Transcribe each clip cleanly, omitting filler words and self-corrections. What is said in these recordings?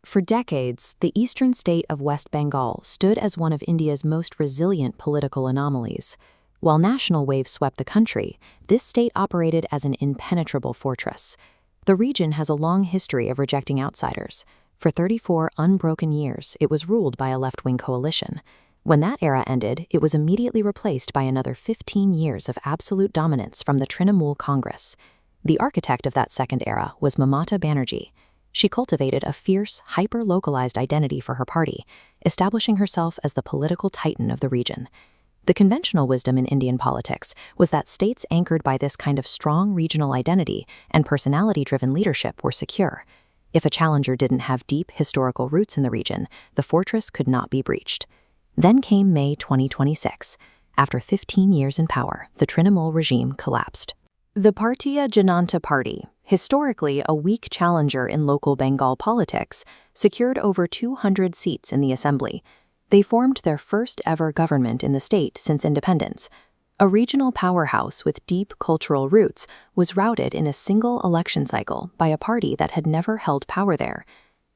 For decades, the eastern state of West Bengal stood as one of India's most resilient political anomalies. While national waves swept the country, this state operated as an impenetrable fortress. The region has a long history of rejecting outsiders. For 34 unbroken years, it was ruled by a left-wing coalition. When that era ended, it was immediately replaced by another 15 years of absolute dominance from the Trinamool Congress. The architect of that second era was Mamata Banerjee. She cultivated a fierce, hyper-localized identity for her party, establishing herself as the political titan of the region. The conventional wisdom in Indian politics was that states anchored by this kind of strong regional identity and personality-driven leadership were secure. If a challenger didn't have deep historical roots in the region, the fortress could not be breached. Then came May 2026. After 15 years in power, the Trinamool regime collapsed. The Bharatiya Janata Party, historically a weak challenger in local Bengal politics, secured over 200 seats in the assembly. They formed their first-ever government in the state since independence. A regional powerhouse with deep cultural roots was routed in a single election cycle by a party that had never held power there.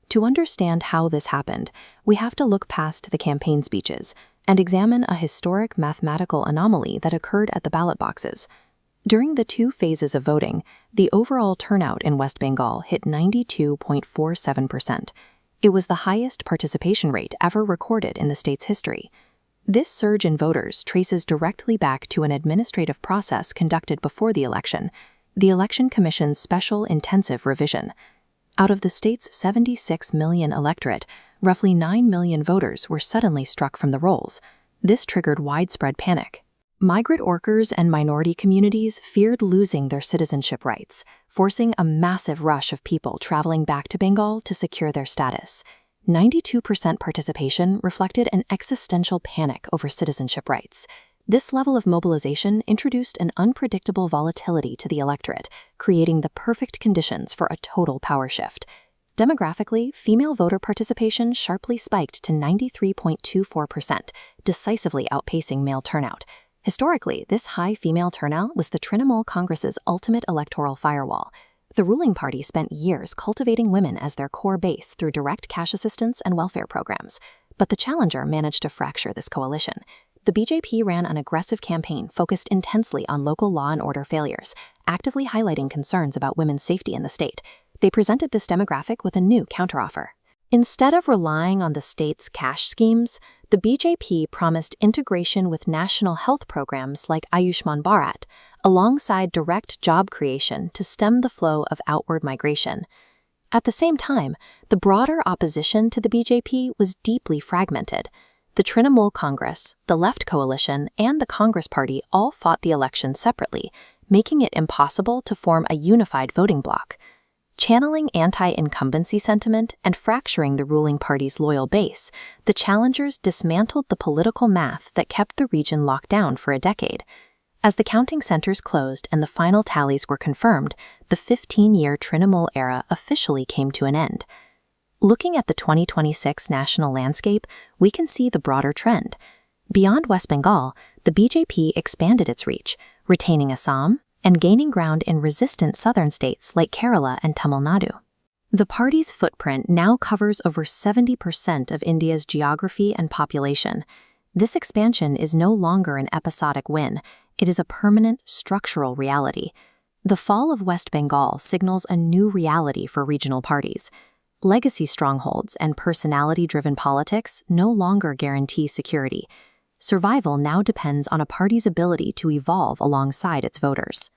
To understand how this happened, we have to look past the campaign speeches and examine a historic mathematical anomaly that occurred at the ballot boxes. During the two phases of voting, the overall turnout in West Bengal hit 92.47%. It was the highest participation rate ever recorded in the state's history. This surge in voters traces directly back to an administrative process conducted before the Election Commission's Special Intensive Revision. Out of the state's 76 million electorate, roughly 9 million voters were suddenly struck from the rolls. This triggered widespread panic. Migrant workers and minority communities feared losing their citizenship rights, forcing a massive rush of people traveling back to Bengal to secure their status. 92% participation reflected an existential panic over citizenship rights. This level of mobilization introduced an unpredictable volatility to the electorate, creating the perfect conditions for a total power shift. Demographically, female voter participation sharply spiked to 93.24%, decisively outpacing male turnout. Historically, this high female turnout was the Trinamool Congress's ultimate electoral firewall. The ruling party spent years cultivating women as their core base through direct cash assistance and welfare programs. But the challenger managed to fracture this coalition. The BJP ran an aggressive campaign focused intensely on local law and order failures, actively highlighting concerns about women's safety in the state. They presented this demographic with a new counteroffer. Instead of relying on the state's cash schemes, the BJP promised integration with national health programs like Ayushman Bharat, alongside direct job creation to stem the flow of outward migration. At the same time, the broader opposition to the BJP was deeply fragmented. The Trinamool Congress, the Left Coalition, and the Congress Party all fought the election separately, making it impossible to form a unified voting bloc. Channeling anti-incumbency sentiment and fracturing the ruling party's loyal base, the challengers dismantled the political math that kept the region locked down for a decade. As the counting centers closed and the final tallies were confirmed, the 15-year Trinamool era officially came to an end. Looking at the 2026 national landscape, we can see the broader trend. Beyond West Bengal, the BJP expanded its reach, retaining Assam and gaining ground in resistant southern states like Kerala and Tamil Nadu. The party's footprint now covers over 70% of India's geography and population. This expansion is no longer an episodic win. It is a permanent, structural reality. The fall of West Bengal signals a new reality for regional parties. Legacy strongholds and personality-driven politics no longer guarantee security. Survival now depends on a party's ability to evolve alongside its voters.